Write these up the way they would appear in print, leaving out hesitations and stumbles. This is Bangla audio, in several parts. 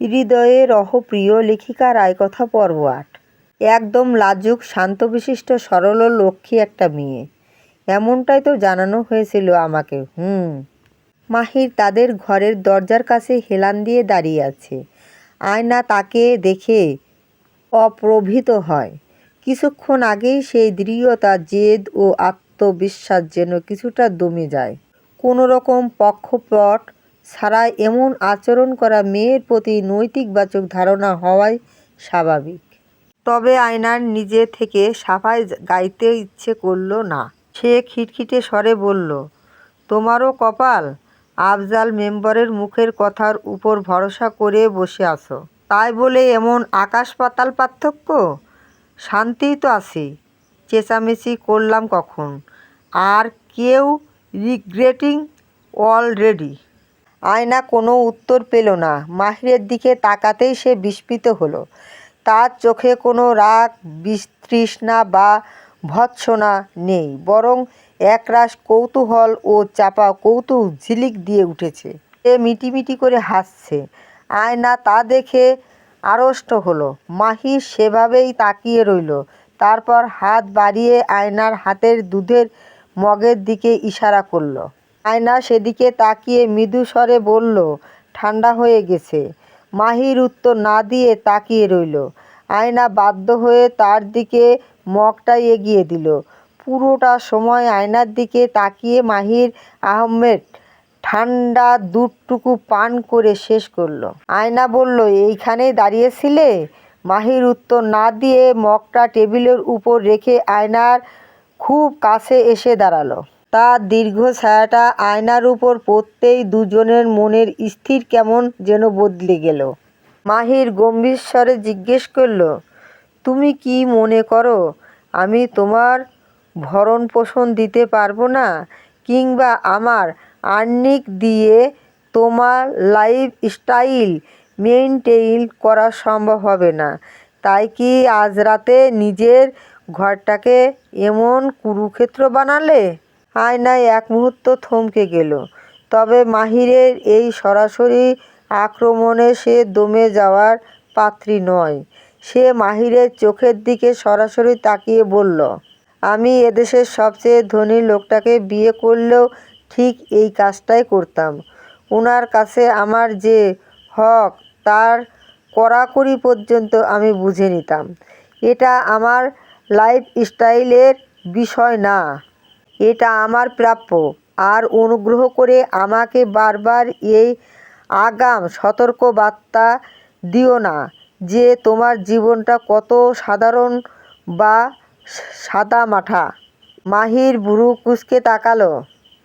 হৃদয়ে রহপ্রিয় লেখিকা রায়কথা পর্ব ৮। একদম লাজুক শান্তবিশিষ্ট সরল ও লক্ষ্মী একটা মেয়ে, এমনটাই তো জানানো হয়েছিল আমাকে। মাহির তাদের ঘরের দরজার কাছে হেলান দিয়ে দাঁড়িয়ে আছে। আয়না তাকে দেখে অপ্রভিত হয়। কিছুক্ষণ আগেই সেই দৃঢ়তা, জেদ ও আত্মবিশ্বাস যেন কিছুটা দমে যায়। কোনো রকম পক্ষপাত ছাড়াই এমন আচরণ করা মেয়ের প্রতি নৈতিকবাচক ধারণা হওয়াই স্বাভাবিক। তবে আয়নার নিজে থেকে সাফাই গাইতে ইচ্ছে করল না। সে খিটখিটে স্বরে বলল, তোমারও কপাল, আফজাল মেম্বারের মুখের কথার উপর ভরসা করে বসে আছো, তাই বলে এমন আকাশ পাতাল পার্থক্য? শান্তিই তো আছি, চেঁচামেচি করলাম কখন? আর কেউ রিগ্রেটিং অলরেডি। আয়না কোনো উত্তর পেল না। মাহিরের দিকে তাকাতেই সে বিস্মিত হলো। তার চোখে কোনো রাগ, বিতৃষ্ণা বা ভৎসনা নেই, বরং একরাশ কৌতূহল ও চাপা কৌতুক ঝিলিক দিয়ে উঠেছে। সে মিটিমিটি করে হাসছে। আয়না তা দেখে আড়ষ্ট হলো। মাহির সেভাবেই তাকিয়ে রইল। তারপর হাত বাড়িয়ে আয়নার হাতের দুধের মগের দিকে ইশারা করল। আয়না সেদিকে তাকিয়ে মৃদু স্বরে বলল, ঠান্ডা হয়ে গেছে। মাহির উত্তর না দিয়ে তাকিয়ে রইল। আয়না বাধ্য হয়ে তার দিকে মগটা এগিয়ে দিল। পুরোটা সময় আয়নার দিকে তাকিয়ে মাহির আহমেদ ঠান্ডা দুধটুকু পান করে শেষ করলো। আয়না বলল, এইখানেই দাঁড়িয়েছিলে? মাহির উত্তর না দিয়ে মগটা টেবিলের উপর রেখে আয়নার খুব কাছে এসে দাঁড়ালো। তার দীর্ঘ ছায়াটা আয়নার উপর পড়তেই দুজনের মনের স্থির কেমন যেন বদলে গেল। মাহির গম্ভীর স্বরে জিজ্ঞেস করল, তুমি কি মনে করো আমি তোমার ভরণ পোষণ দিতে পারবো না, কিংবা আমার আর্নিং দিয়ে তোমার লাইফস্টাইল মেইনটেইন করা সম্ভব হবে না? তাই কি আজ রাতে নিজের ঘরটাকে এমন কুরুক্ষেত্র বানালে? আয়না এক মুহূর্ত থমকে গেল। তবে মাহিরের এই সরাসরি আক্রমণে সে দমে যাওয়ার পাত্রী নয়। সে মাহিরের চোখের দিকে সরাসরি তাকিয়ে বলল, আমি এদেশের সবচেয়ে ধনী লোকটাকে বিয়ে করলেও ঠিক এই কাজটাই করতাম। ওনার কাছে আমার যে হক তার কড়াকড়ি পর্যন্ত আমি বুঝে নিতাম। এটা আমার লাইফস্টাইলের বিষয় না, এটা আমার প্রাপ্য। আর অনুগ্রহ করে আমাকে বারবার এই আগাম সতর্কবার্তা দিও না যে তোমার জীবনটা কত সাধারণ বা সাদামাঠা। মাহির ভ্রু কুঁচকে তাকালো।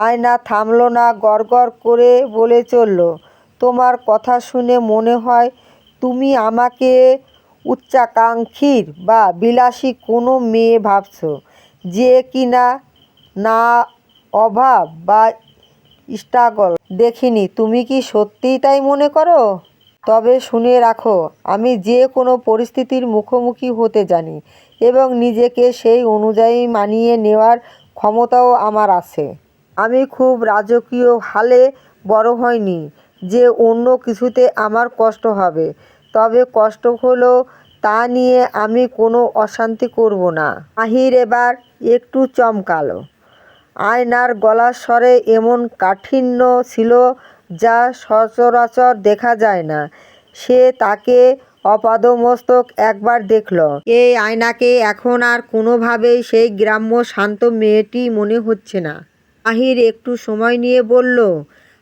আয়না থামল না, গড়গড় করে বলে চলল, তোমার কথা শুনে মনে হয় তুমি আমাকে উচ্চাকাঙ্ক্ষীর বা বিলাসী কোনো মেয়ে ভাবছ, যে কিনা না অভাব বা স্ট্রাগল দেখিনি। তুমি কি সত্যিই তাই মনে করো? তবে শুনে রাখো, আমি যে কোনো পরিস্থিতির মুখোমুখি হতে জানি এবং নিজেকে সেই অনুযায়ী মানিয়ে নেওয়ার ক্ষমতাও আমার আছে। আমি খুব রাজকীয় হালে বড় হইনি যে অন্য কিছুতে আমার কষ্ট হবে। তবে কষ্ট হলেও তা নিয়ে আমি কোনো অশান্তি করব না। মাহির এবার একটু চমকালো। আয়নার গলার স্বরে এমন কাঠিন্য ছিল যা সচরাচর দেখা যায় না। সে তাকে আপাদমস্তক একবার দেখল। এই আয়নাকে এখন আর কোনোভাবেই সেই গ্রাম্য শান্ত মেয়েটি মনে হচ্ছে না। মাহির একটু সময় নিয়ে বলল,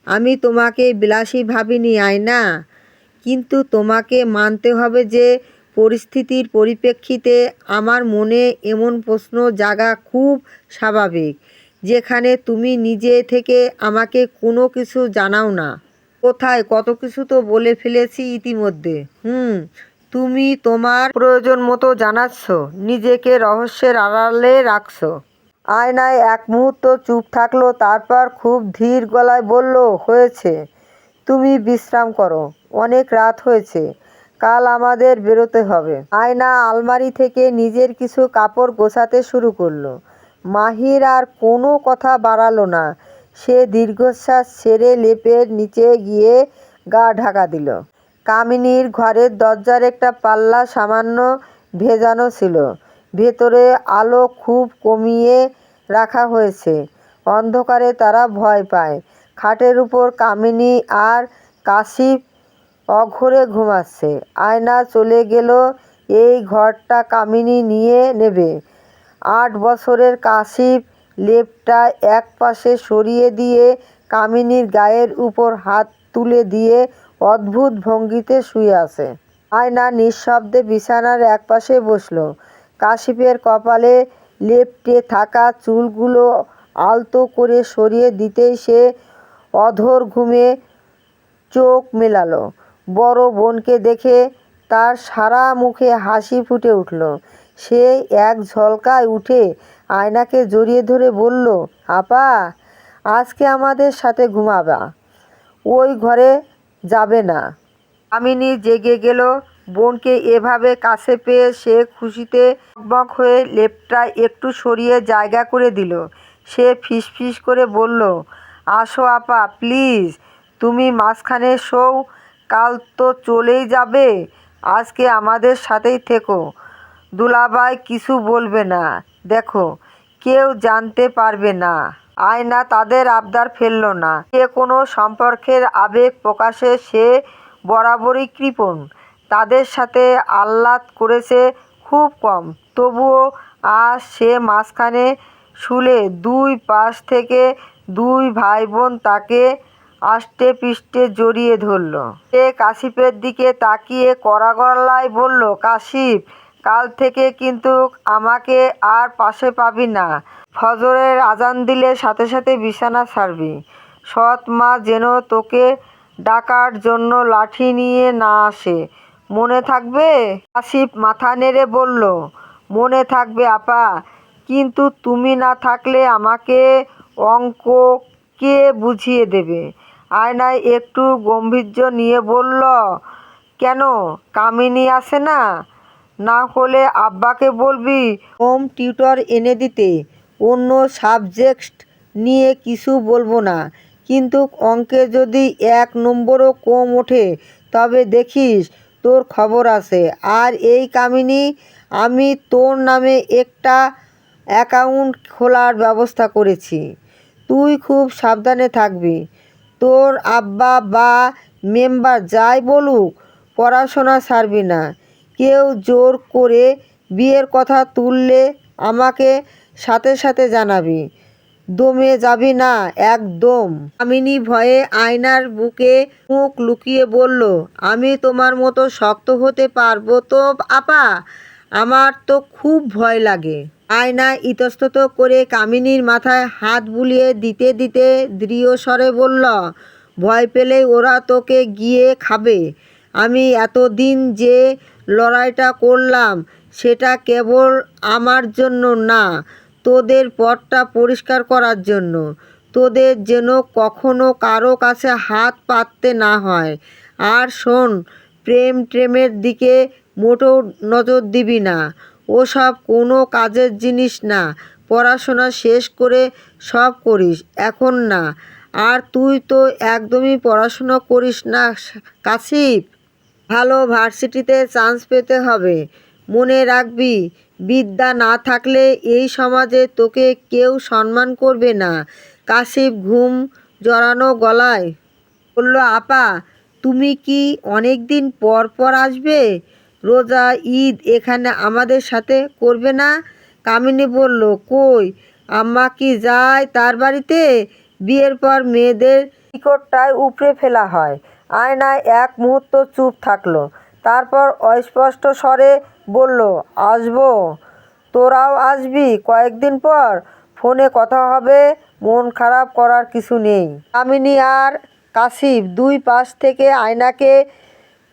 আমি তোমাকে বিলাসী ভাবিনি আয়না, কিন্তু তোমাকে মানতে হবে যে পরিস্থিতির পরিপ্রেক্ষিতে আমার মনে এমন প্রশ্ন জাগা খুব স্বাভাবিক, যেখানে তুমি নিজে থেকে আমাকে কোনো কিছু জানাও না। কোথায় কত কিছু তো বলে ফেলেছি ইতিমধ্যে। তুমি তোমার প্রয়োজন মতো জানাচ্ছ, নিজেকে রহস্যের আড়ালে রাখছো। আয়নায় এক মুহূর্ত চুপ থাকলো, তারপর খুব ধীর গলায় বলল, হয়েছে, তুমি বিশ্রাম করো, অনেক রাত হয়েছে, কাল আমাদের বেরোতে হবে। আয়না আলমারি থেকে নিজের কিছু কাপড় গোছাতে শুরু করলো। মাহির আর কোনো কথা বাড়ালো না। সে দীর্ঘশ্বাস ছেড়ে লেপের নিচে গিয়ে গা ঢাকা দিল। কামিনীর ঘরের দরজার একটা পাল্লা সামান্য ভেজানো ছিল। ভেতরে আলো খুব কমিয়ে রাখা হয়েছে। অন্ধকারে তারা ভয় পায়। খাটের উপর কামিনী আর কাশিপ অঘোরে ঘুমাচ্ছে। আয়না চলে গেল। এই ঘরটা কামিনী নিয়ে নেবে। 8 বছরের কাশিপ লেপটা এক পাশে সরিয়ে দিয়ে কামিনীর গায়ের উপর হাত তুলে দিয়ে অদ্ভুত ভঙ্গিতে শুয়ে আছে। আয়না নিঃশব্দে বিছানার একপাশে বসল। কাশিপের কপালে লেপ্টে থাকা চুলগুলো আলতো করে সরিয়ে দিতেই সে অধর ঘুমে চোখ মেলালো। বড় বোনকে দেখে তার সারা মুখে হাসি ফুটে উঠল। সে এক ঝলকায় উঠে আয়নাকে জড়িয়ে ধরে বলল, আপা, আজকে আমাদের সাথে ঘুমাবা, ওই ঘরে যাবে না। কামিনী জেগে গেল। বোনকে এভাবে কাছে পেয়ে সে খুশিতে টগবগ হয়ে লেপটা একটু সরিয়ে জায়গা করে দিল। সে ফিসফিস করে বলল, আসো আপা, প্লিজ, তুমি মাঝখানে শোও। কাল তো চলেই যাবে, আজকে আমাদের সাথেই থেকো। দুলাভাই কিছু বলবে না, দেখো, কেউ জানতে পারবে না। আয়না তাদের আবদার ফেলল না। যে কোনো সম্পর্কের আবেগ প্রকাশে সে বরাবরই কৃপণ। তাদের সাথে আহ্লাদ করেছে খুব কম, তবুও আজ সে মাঝখানে শুলে দুই পাশ থেকে দুই ভাই বোন তাকে আষ্টে পৃষ্ঠে জড়িয়ে ধরল। সে কাশিপের দিকে তাকিয়ে কড়া গলায় বলল, কাশিপ, কাল থেকে কিন্তু আমাকে আর পাশে পাবি না। ফজরের আজান দিলে সাথে সাথে বিছানা ছাড়বি। সৎ মা যেন তোকে ডাকার জন্য লাঠি নিয়ে না আসে, মনে থাকবে? কাশিপ মাথা নেড়ে বলল, মনে থাকবে আপা, কিন্তু তুমি না থাকলে আমাকে অঙ্ক কে বুঝিয়ে দেবে? আয়নায় একটু গাম্ভীর্য নিয়ে বলল, কেন, কামিনী আছে না? না হলে আব্বাকে বলবি হোম টিউটর এনে দিতে। অন্য সাবজেক্ট নিয়ে কিছু বলবো না, কিন্তু অঙ্কে যদি 1 নম্বরও কম ওঠে তবে দেখিস তোর খবর আছে। আর এই কামিনী, আমি তোর নামে একটা অ্যাকাউন্ট খোলার ব্যবস্থা করেছি। তুই খুব সাবধানে থাকবি। তোর আব্বা বা মেম্বার যাই বলুক, পড়াশোনা ছাড়বি না। কেউ জোর করে বিয়ের কথা তুললে আমাকে সাথে সাথে জানাবি। দমে যাবি না একদম। কামিনী ভয়ে আয়নার বুকে মুখ লুকিয়ে বলল, আমি তোমার মতো শক্ত হতে পারবো তো আপা? আমার তো খুব ভয় লাগে। আয়না ইতস্তত করে কামিনীর মাথায় হাত বুলিয়ে দিতে দিতে দৃঢ় স্বরে বলল, ভয় পেলেই ওরা তোকে গিয়ে খাবে। আমি এতদিন যে লড়াইটা করলাম সেটা কেবল আমার জন্য না, তোদের পথটা পরিষ্কার করার জন্য। তোদের যেন কখনো কারো কাছে হাত পাততে না হয়। আর শোন, প্রেমের দিকে মোটেও নজর দিবি না। ওসব কোনো কাজের জিনিস না। পড়াশোনা শেষ করে সব করিস, এখন না। আর তুই তো একদমই পড়াশোনা করিস না কাশিপ। ভালো ভার্সিটিতে চান্স পেতে হবে। মনে রাখবি, বিদ্যা না থাকলে এই সমাজে তোকে কেউ সম্মান করবে না। কাশিপ ঘুম জড়ানো গলায় বলল, আপা, তুমি কি অনেক দিন পর পর আসবে? রোজা ঈদ এখানে আমাদের সাথে করবে না? কামিনী বলল, কই, আম্মা কি যায় তার বাড়িতে? বিয়ের পর মেয়েদের টিকটটাই উপড়ে ফেলা হয়। আয়নায় এক মুহূর্ত চুপ থাকলো, তারপর অস্পষ্ট স্বরে বলল, আসবো। তোরাও আসবি কয়েকদিন পর, ফোনে কথা হবে, মন খারাপ করার কিছু নেই। কামিনী আর কাশিপ দুই পাশ থেকে আয়নাকে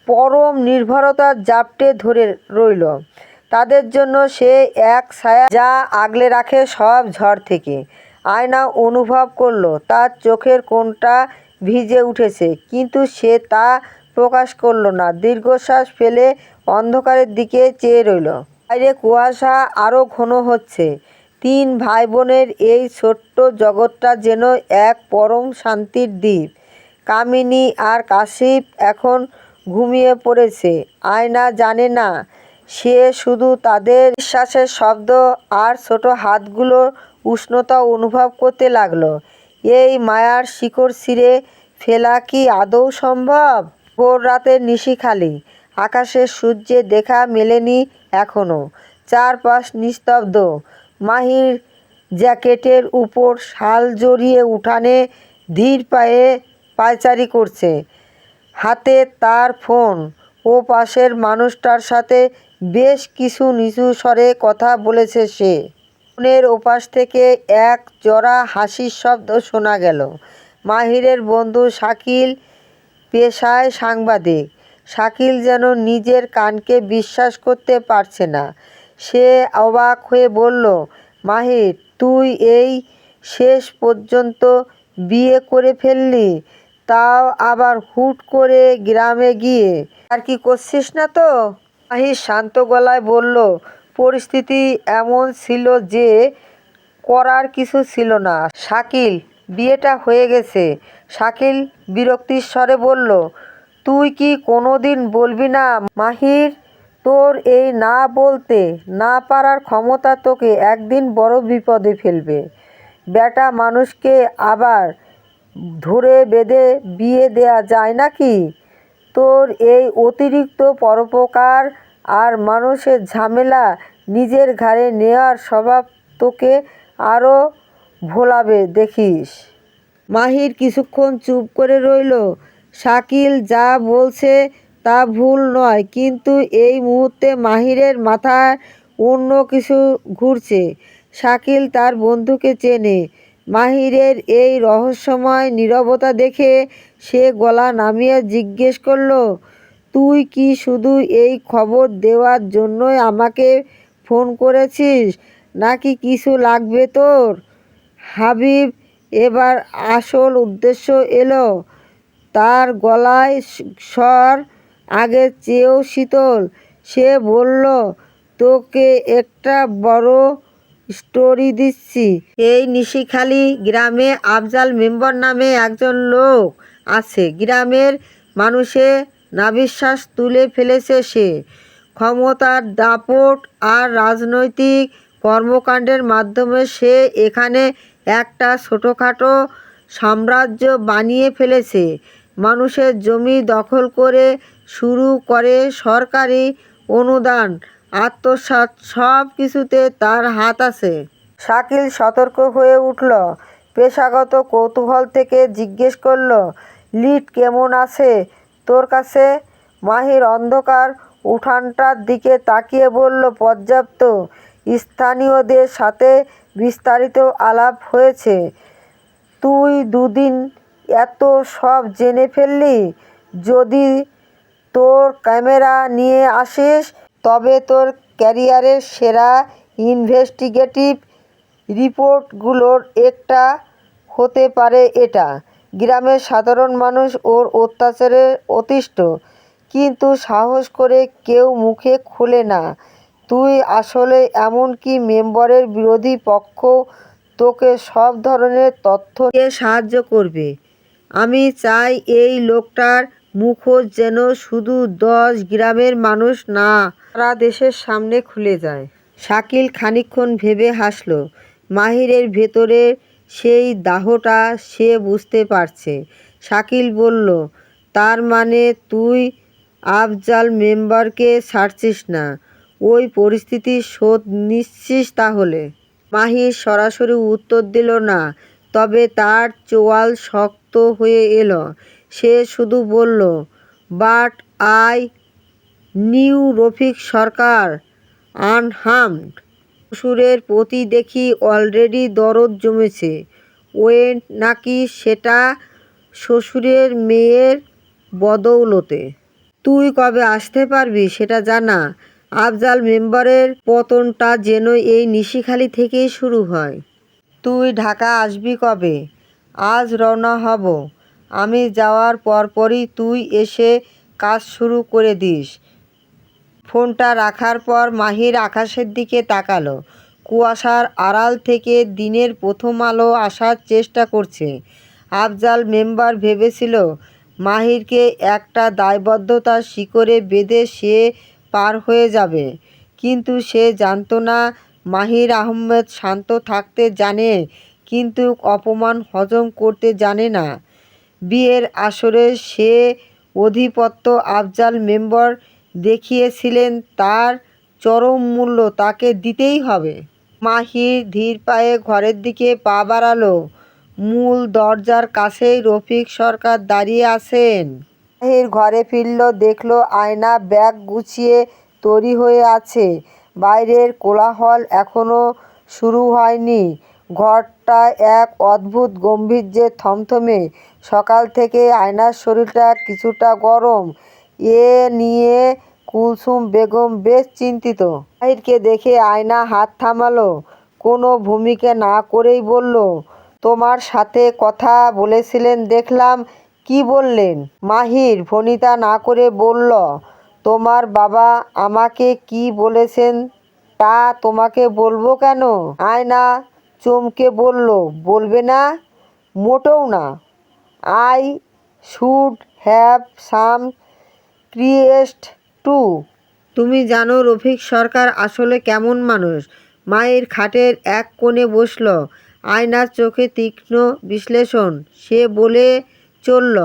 পরম নির্ভরতার জাপটে ধরে রইল। তাদের জন্য সে এক ছায়া, যা আগলে রাখে সব ঝড় থেকে। আয়না অনুভব করল তার চোখের কোণটা ভিজে উঠেছে, কিন্তু সে তা প্রকাশ করল না। দীর্ঘশ্বাস ফেলে অন্ধকারের দিকে চেয়ে রইল। বাইরে কুয়াশা আরও ঘন হচ্ছে। 3 ভাই বোনের এই ছোট্ট জগৎটা যেন এক পরম শান্তির দ্বীপ। কামিনী আর কাশিপ এখন ঘুমিয়ে পড়েছে। আয়না জানে না, সে শুধু তাদের নিঃশ্বাসের শব্দ আর ছোট হাতগুলোর উষ্ণতা অনুভব করতে লাগলো। এই মায়ার শিকড় ছিঁড়ে ফেলা কি আদৌ সম্ভব? ভোর রাতের নিশিখালি, আকাশের সূর্যের দেখা মেলেনি এখনো। চারপাশ নিস্তব্ধ। মাহির জ্যাকেটের উপর শাল জড়িয়ে উঠানে ধীর পায়ে পায়চারি করছে। হাতে তার ফোন। ও পাশের মানুষটার সাথে বেশ কিছু নিচু স্বরে কথা বলেছে সে। ফোনের ওপাশ থেকে এক জোড়া হাসির শব্দ শোনা গেল। মাহিরের বন্ধু শাকিল, পেশায় সাংবাদিক। শাকিল যেন নিজের কানকে বিশ্বাস করতে পারছে না। সে অবাক হয়ে বলল, মাহির, তুই এই শেষ পর্যন্ত বিয়ে করে ফেললি? তাও আবার হুট করে গ্রামে গিয়ে? আর কি করছিস না তো? মাহির শান্ত গলায় বলল, পরিস্থিতি এমন ছিল যে করার কিছু ছিল না। শাকিল, বিয়েটা হয়ে গেছে। শাকিল বিরক্তির স্বরে বলল, তুই কি কোনোদিন বলবি না? মাহির, তোর এই না বলতে না পারার ক্ষমতা তোকে একদিন বড় বিপদে ফেলবে। বেটা মানুষকে আবার ধরে বেঁধে বিয়ে দেয়া যায় নাকি? তোর এই অতিরিক্ত পরোপকার আর মানুষের ঝামেলা নিজের ঘাড়ে নেওয়ার স্বভাব তোকে আরও ভোলাবে দেখিস। মাহির কিছুক্ষণ চুপ করে রইল। শাকিল যা বলছে তা ভুল নয়, কিন্তু এই মুহূর্তে মাহিরের মাথায় অন্য কিছু ঘুরছে। শাকিল তার বন্ধুকে চেনে। মাহিরের এই রহস্যময় নীরবতা দেখে সে গলা নামিয়ে জিজ্ঞেস করল, তুই কি শুধু এই খবর দেওয়ার জন্যই আমাকে ফোন করেছিস, নাকি কিছু লাগবে তোর? হাবিব এবার আসল উদ্দেশ্য এলো। তার গলায় স্বর আগের চেয়েও শীতল। সে বলল, তোকে একটা বড় স্টোরি দিচ্ছি। এই নিশিখালী গ্রামে আফজাল মেম্বার নামে একজন লোক আছে। গ্রামের মানুষের নাভিশ্বাস তুলে ফেলেছে সে। ক্ষমতার দাপট আর রাজনৈতিক কর্মকাণ্ডের মাধ্যমে সে এখানে একটা ছোটোখাটো সাম্রাজ্য বানিয়ে ফেলেছে। মানুষের জমি দখল করে শুরু করে সরকারি অনুদান আত্মসাৎ, সব কিছুতে তার হাত আছে। শাকিল সতর্ক হয়ে উঠল। পেশাগত কৌতূহল থেকে জিজ্ঞেস করল, লিড কেমন আছে তোর কাছে? মাহির অন্ধকার উঠানটার দিকে তাকিয়ে বলল, পর্যাপ্ত। স্থানীয়দের সাথে বিস্তারিত আলাপ হয়েছে। তুই দুদিন এত সব জেনে ফেললি? যদি তোর ক্যামেরা নিয়ে আসিস তবে তোর ক্যারিয়ারের সেরা ইনভেস্টিগেটিভ রিপোর্টগুলোর একটা হতে পারে এটা। গ্রামের সাধারণ মানুষ ওর অত্যাচারে অতিষ্ঠ, কিন্তু সাহস করে কেউ মুখে খোলে না। তুই আসলে এমনকি মেম্বারের বিরোধী পক্ষ তোকে সব ধরনের তথ্য দিয়ে সাহায্য করবে। আমি চাই এই লোকটার মুখোশ যেন শুধু 10 গ্রামের মানুষ না, সারা দেশের সামনে খুলে যায়। শাকিল খানিকক্ষণ ভেবে হাসল। মাহিরের ভেতরের সেই দাহটা সে বুঝতে পারছে। শাকিল বলল, তার মানে তুই আফজাল মেম্বারকে ছাড়ছিস না? ওই পরিস্থিতির শোধ নিচ্ছিস তাহলে? মাহির সরাসরি উত্তর দিল না, তবে তার চোয়াল শক্ত হয়ে এলো। সে শুধু বলল, বাট আই নিউ রফিক সরকার আনহার্মড। শ্বশুরের প্রতি দেখি অলরেডি দরদ জমেছে। ওয়েট নাকি সেটা শ্বশুরের মেয়ের বদৌলতে। তুই কবে আসতে পারবি সেটা জানা। আফজাল মেম্বারের পতনটা যেন এই নিশিখালী থেকেই শুরু হয়। তুই ঢাকা আসবি কবে? আজ রওনা হব। আমি যাওয়ার পরপরই তুই এসে কাজ শুরু করে দিস। ফোনটা রাখার পর মাহির আকাশের দিকে তাকালো। কুয়াশার আড়াল থেকে দিনের প্রথম আলো আসার চেষ্টা করছে। আফজাল মেম্বার ভেবেছিল মাহিরকে একটা দায়বদ্ধতার শিকড়ে বেঁধে সে পার হয়ে যাবে। কিন্তু সে জানতো না মাহির আহমেদ শান্ত থাকতে জানে, কিন্তু অপমান হজম করতে জানে না। বিয়ের আসরে সে আধিপত্য আফজাল মেম্বার দেখিয়েছিলেন, তার চরম মূল্য তাকে দিতেই হবে। মাহির ধীর পায়ে ঘরের দিকে পা বাড়ালো। মূল দরজার কাছেই রফিক সরকার দাঁড়িয়ে আছেন। মাহির ঘরে ফিরল, দেখলো আয়না ব্যাগ গুছিয়ে তৈরি হয়ে আছে। বাইরের কোলাহল এখনো শুরু হয়নি। ঘরটা এক অদ্ভুত গম্ভীর্যে থমথমে। সকাল থেকে আয়নার শরীরটা কিছুটা গরম। এ নিয়ে কুলসুম বেগম বেশ চিন্তিত। মাহিরকে দেখে আয়না হাত থামালো, কোনো ভূমিকা না করেই বলল, তোমার সাথে কথা বলেছিলেন দেখলাম, কি বললেন? মাহির ভনিতা না করে বলল, তোমার বাবা আমাকে কি বলেছেন তা তোমাকে বলবো কেন? আয়না চমকে বলল, বলবে না? মোটেও না। I should have some crest too. তুমি জানো রফিক সরকার আসলে কেমন মানুষ? মায়ের খাটের এক কোণে বসল। আয়নার চোখে তীক্ষ্ণ বিশ্লেষণ। সে বলে চলল,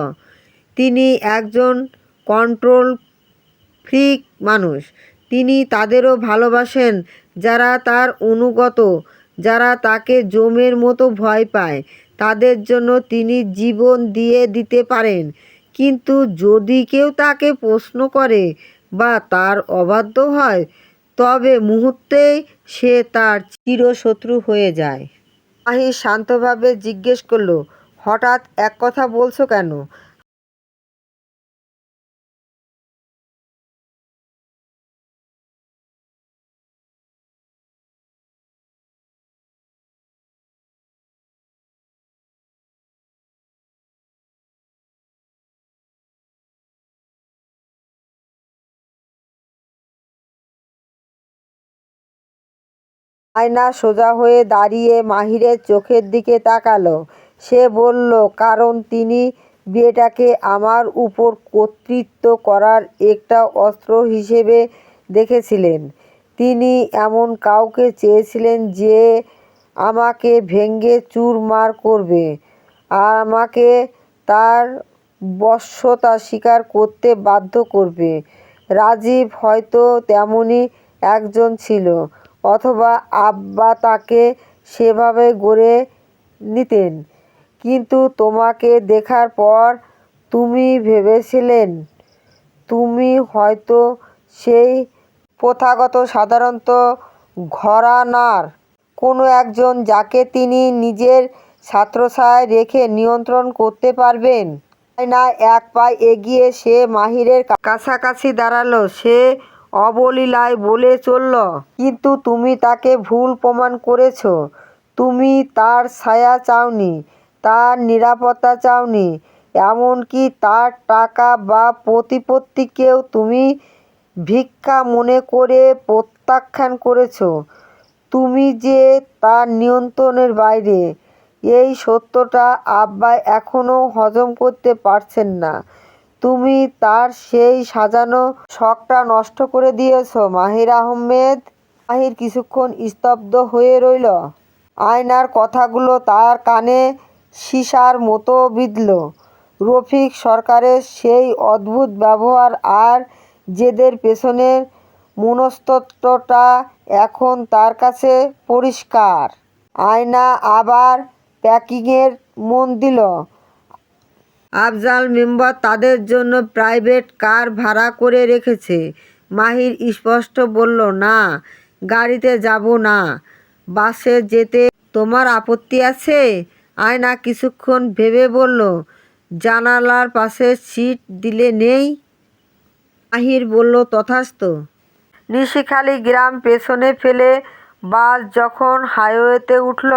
তিনি একজন কন্ট্রোল ফ্রিক মানুষ। তিনি তাদেরও ভালোবাসেন যারা তার অনুগত, যারা তাকে জমের মতো ভয় পায়। তাদের জন্য তিনি জীবন দিয়ে দিতে পারেন। কিন্তু যদি কেউ তাকে প্রশ্ন করে বা তার অবাধ্য হয়, তবে মুহূর্তেই সে তার চিরশত্রু হয়ে যায়। মাহির শান্তভাবে জিজ্ঞেস করল, হঠাৎ এক কথা বলছো কেন? আয়না সোজা হয়ে দাঁড়িয়ে মাহিরের চোখের দিকে তাকালো। সে বলল, কারণ তিনি বিয়েটাকে আমার উপর কর্তৃত্ব করার একটা অস্ত্র হিসেবে দেখেছিলেন। তিনি এমন কাউকে চেয়েছিলেন যে আমাকে ভেঙে চুরমার করবে, আর আমাকে তার বশ্যতা স্বীকার করতে বাধ্য করবে। রাজীব হয়তো তেমনই একজন ছিল, অথবা আব্বা তাকে সেভাবে গড়ে নিতেন। কিন্তু তোমাকে দেখার পর তুমি ভেবেছিলেন তুমি হয়তো সেই প্রথাগত সাধারণত ঘরানার কোনো একজন, যাকে তিনি নিজের ছত্রছায়ায় রেখে নিয়ন্ত্রণ করতে পারবেন। আয়না এক পা এগিয়ে সে মাহিরের কাছাকাছি দাঁড়ালো। সে অবলীলায় বলে চলল, কিন্তু তুমি তাকে ভুল প্রমাণ করেছ। তুমি তার ছায়া চাওনি, তার নিরাপত্তা চাওনি, এমনকি তার টাকা বা প্রতিপত্তিকেও তুমি ভিক্ষা মনে করে প্রত্যাখ্যান করেছ। তুমি যে তার নিয়ন্ত্রণের বাইরে, এই সত্যটা আব্বা এখনও হজম করতে পারছেন না। তুমি তার সেই সাজানো শখটা নষ্ট করে দিয়েছ মাহির আহমেদ। মাহির কিছুক্ষণ স্তব্ধ হয়ে রইল। আয়নার কথাগুলো তার কানে সীসার মতো বিঁধল। রফিক সরকারের সেই অদ্ভুত ব্যবহার আর জেদের পেছনের মনস্তত্ত্বটা এখন তার কাছে পরিষ্কার। আয়না আবার প্যাকিংয়ে মন দিল। আফজাল মেম্বার তাদের জন্য প্রাইভেট কার ভাড়া করে রেখেছে। মাহির স্পষ্ট বলল, না, গাড়িতে যাব না, বাসে যেতে তোমার আপত্তি আছে? আয়না কিছুক্ষণ ভেবে বলল, জানালার পাশে সিট দিলে নেই? মাহির বলল, তথাস্তু। নিশিখালী গ্রাম পেছনে ফেলে বাস যখন হাইওয়েতে উঠল,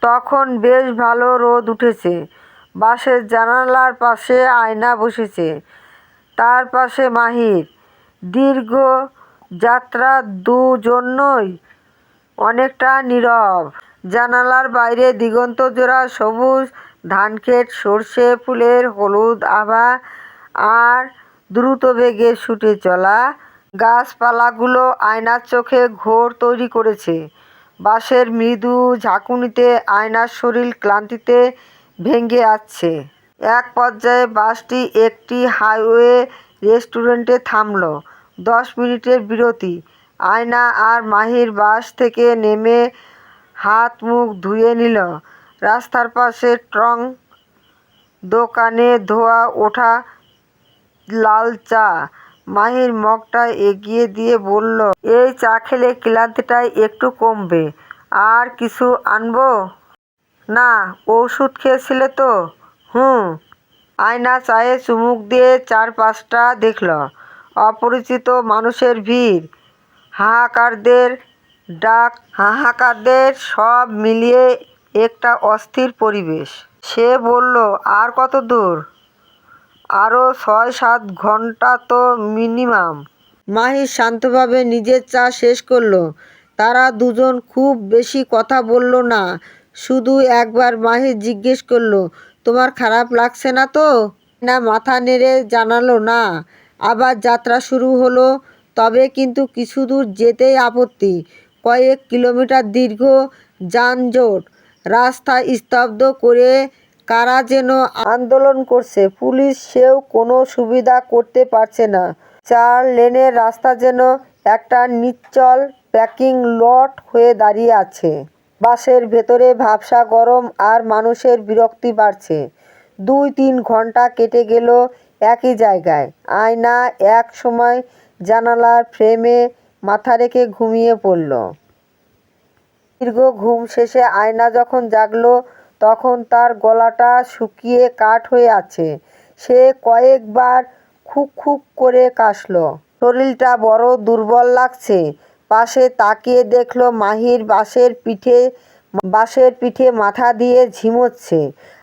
তখন বেশ ভালো রোদ উঠেছে। বাসের জানালার পাশে আয়না বসেছে, তার পাশে মাহির। দীর্ঘ যাত্রা দুজনই অনেকটা নীরব। জানালার বাইরে দিগন্তজোড়া সবুজ ধানক্ষেত, সর্ষে ফুলের হলুদ আভা আর দ্রুত বেগে ছুটে চলা গাছপালাগুলো আয়নার চোখে ঘোর তৈরি করেছে। বাঁশের মৃদু ঝাঁকুনিতে আয়নার শরীর ক্লান্তিতে ভেঙে আসছে। এক পর্যায়ে বাসটি একটি হাইওয়ে রেস্টুরেন্টে থামল। 10 মিনিটের বিরতি। আয়না আর মাহির বাস থেকে নেমে হাত মুখ ধুয়ে নিল। রাস্তার পাশে ট্রং দোকানে ধোয়া ওঠা লাল চা। মাহির মগটা এগিয়ে দিয়ে বলল, এই চা খেলে ক্লান্তিটাই একটু কমবে। আর কিছু আনবো? না, ওষুধ খেয়েছিলে তো? হুম। আয়না চায়ে চুমুক দিয়ে চারপাশটা দেখল। অপরিচিত মানুষের ভিড়, হাহাকারদের ডাক, হাহাকারদের সব মিলিয়ে একটা অস্থির পরিবেশ। সে বলল, আর কত দূর? আরও 6-7 ঘন্টা তো মিনিমাম। মাহির শান্তভাবে নিজের চা শেষ করলো। তারা দুজন খুব বেশি কথা বলল না। শুধু একবার মাহির জিজ্ঞেস করলো, তোমার খারাপ লাগছে না তো? না, মাথা নেড়ে জানালো না। আবার যাত্রা শুরু হলো। তবে কিন্তু কিছু দূর যেতেই আপত্তি। কয়েক কিলোমিটার দীর্ঘ যানজট। রাস্তা স্তব্ধ করে কারা যেন আন্দোলন করছে। পুলিশ সেও কোনো সুবিধা করতে পারছে না। 4 লেনের রাস্তা যেন একটা নিশ্চল পার্কিং লট হয়ে দাঁড়িয়ে আছে। বাসের ভেতরে ভ্যাপসা গরম আর মানুষের বিরক্তি বাড়ছে। 2-3 ঘন্টা কেটে গেল একই জায়গায়। আয়না এক সময় জানালার ফ্রেমে মাথা রেখে ঘুমিয়ে পড়ল। দীর্ঘ ঘুম শেষে আয়না যখন জাগলো তখন তার গলাটা শুকিয়ে কাঠ হয়ে আছে। সে কয়েকবার খুক খুক করে কাশল। শরীরটা বড় দুর্বল লাগছে। পাশে তাকিয়ে দেখল মাহির বাঁশের পিঠে মাথা দিয়ে ঝিমোচ্ছে।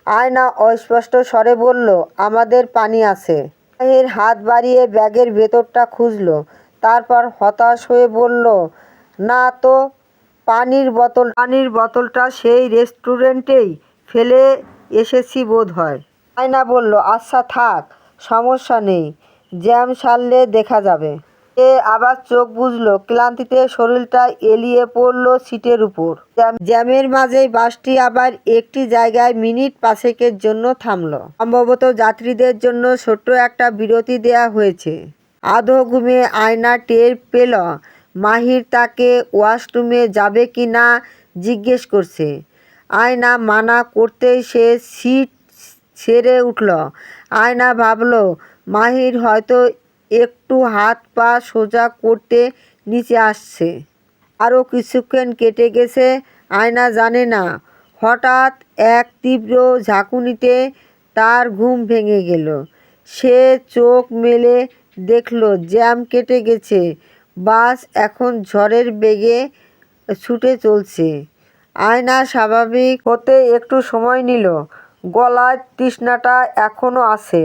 আয়না অস্পষ্ট স্বরে বলল, আমাদের পানি আছে? মাহির হাত বাড়িয়ে ব্যাগের ভেতরটা খুঁজল। তারপর হতাশ হয়ে বলল, না তো। পানির বোতলটা সেই রেস্টুরেন্টেই ফেলে এসেছি বোধহয়। আয়না বলল, আচ্ছা থাক, সমস্যা নেই, জ্যাম সারলে দেখা যাবে। এ আবার চোখ বুজল। ক্লান্তিতে শরীরটা এলিয়ে পড়ল সিটের উপর। জ্যামের মাঝেই বাসটি আবার একটি জায়গায় মিনিট 5-এর জন্য থামল। সম্ভবত যাত্রীদের জন্য ছোট্ট একটা বিরতি দেয়া হয়েছে। আধো ঘুমে আয়না টের পেল মাহির তাকে ওয়াশরুমে যাবে কি না জিজ্ঞেস করছে। আয়না মানা করতেই সে সিট ছেড়ে উঠল। আয়না ভাবল, মাহির হয়তো একটু হাত পা সোজা করতে নিচে আসছে। আরও কিছুক্ষণ কেটে গেছে। আয়না জানে না। হঠাৎ এক তীব্র ঝাঁকুনিতে তার ঘুম ভেঙে গেল। সে চোখ মেলে দেখল জ্যাম কেটে গেছে। বাস এখন ঝড়ের বেগে ছুটে চলছে। আয়না স্বাভাবিক হতে একটু সময় নিল। গলায় তৃষ্ণাটা এখনো আছে।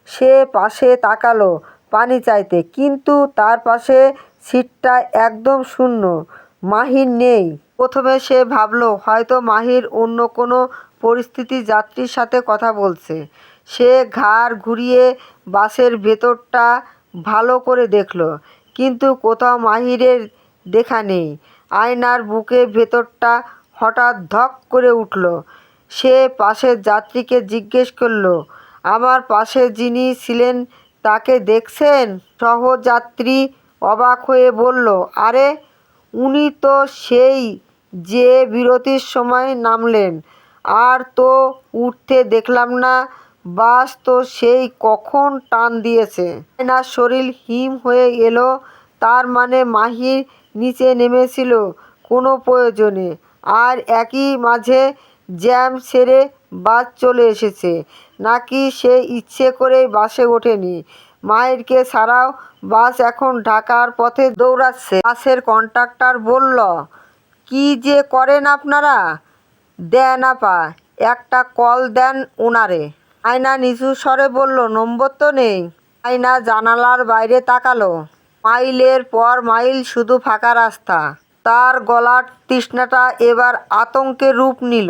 সে পাশে তাকালো পানি চাইতে, কিন্তু তার পাশে সিটটা একদম শূন্য। মাহির নেই। প্রথমে সে ভাবল হয়তো মাহির অন্য কোনো পরিস্থিতি যাত্রীর সাথে কথা বলছে। সে ঘাড় ঘুরিয়ে বাসের ভেতরটা ভালো করে দেখল, কিন্তু কোথাও মাহিরের দেখা নেই। আয়নার বুকের ভেতরটা হঠাৎ ধক করে উঠল। সে পাশের যাত্রীকে জিজ্ঞেস করল, আমার পাশে যিনি ছিলেন তাকে দেখছেন? সহযাত্রী অবাক হয়ে বলল, আরে, উনি তো সেই যে বিরতির সময় নামলেন। আর তো উঠতে দেখলাম না। বাস তো সেই কখন টান দিয়েছে। আয়নার শরীর হিম হয়ে এলো। তার মানে মাহির নিচে নেমেছিল কোনো প্রয়োজনে, আর একই মাঝে জ্যাম সেরে বাস চলে এসেছে। নাকি সে ইচ্ছে করেই বাসে ওঠেনি। মাহিরকে ছাড়াও বাস এখন ঢাকার পথে দৌড়াচ্ছে। বাসের কন্ডাক্টর বলল, কি যে করেন আপনারা? দেন আপা, একটা কল দেন ওনারে। আয়না নিচু স্বরে বলল, নম্বর তো নেই। আয়না জানালার বাইরে তাকালো। মাইলের পর মাইল শুধু ফাঁকা রাস্তা। তার গলার তৃষ্ণাটা এবার আতঙ্কের রূপ নিল।